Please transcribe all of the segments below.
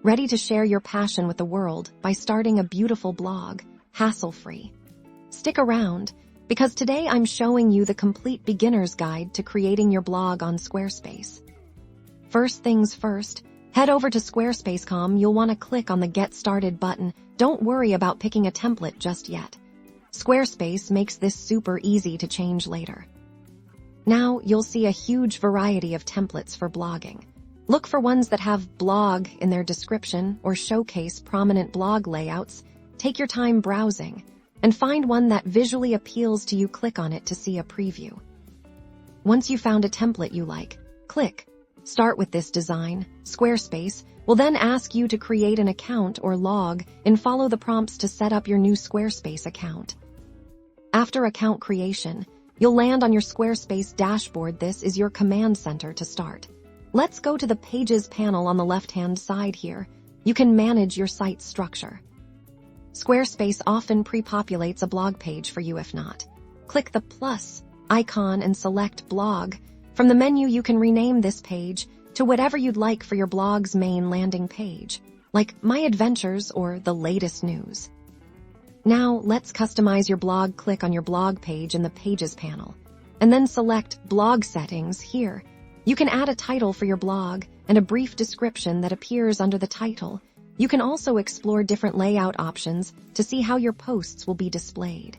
ready to share your passion with the world by starting a beautiful blog, hassle-free. Stick around, because today I'm showing you the complete beginner's guide to creating your blog on Squarespace. First things first, head over to Squarespace.com. You'll want to click on the Get Started button. Don't worry about picking a template just yet. Squarespace makes this super easy to change later. Now you'll see a huge variety of templates for blogging. Look for ones that have blog in their description or showcase prominent blog layouts. Take your time browsing and find one that visually appeals to you. Click on it to see a preview. Once you found a template you like, click Start with this design. Squarespace will then ask you to create an account or log and follow the prompts to set up your new Squarespace account. After account creation, you'll land on your Squarespace dashboard. This is your command center to start. Let's go to the Pages panel on the left-hand side here. You can manage your site's structure. Squarespace often pre-populates a blog page for you. If not, click the plus icon and select Blog. From the menu, you can rename this page to whatever you'd like for your blog's main landing page, like My Adventures or the latest news. Now, let's customize your blog. Click on your blog page in the Pages panel, and then select Blog Settings here. You can add a title for your blog and a brief description that appears under the title. You can also explore different layout options to see how your posts will be displayed.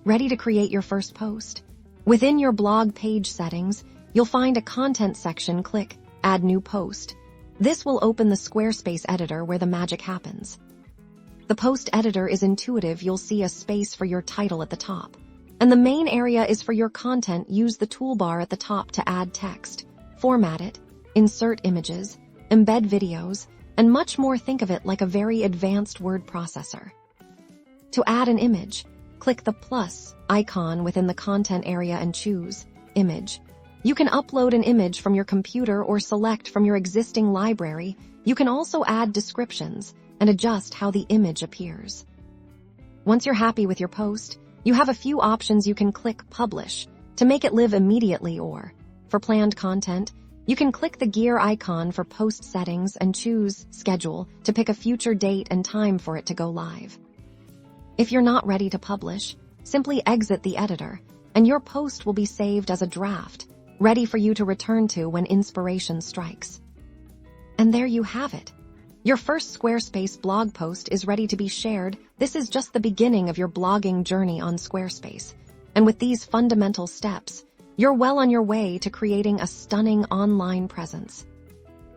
Ready to create your first post? Within your blog page settings, you'll find a content section. Click Add New Post. This will open the Squarespace editor where the magic happens. The post editor is intuitive. You'll see a space for your title at the top, and the main area is for your content. Use the toolbar at the top to add text, format it, insert images, embed videos, and much more. Think of it like a very advanced word processor. To add an image, click the plus icon within the content area and choose Image. You can upload an image from your computer or select from your existing library. You can also add descriptions and adjust how the image appears. Once you're happy with your post, you have a few options. You can click Publish to make it live immediately, or for planned content, you can click the gear icon for post settings and choose Schedule to pick a future date and time for it to go live. If you're not ready to publish, simply exit the editor, and your post will be saved as a draft, ready for you to return to when inspiration strikes. And there you have it. Your first Squarespace blog post is ready to be shared. This is just the beginning of your blogging journey on Squarespace. And with these fundamental steps, you're well on your way to creating a stunning online presence.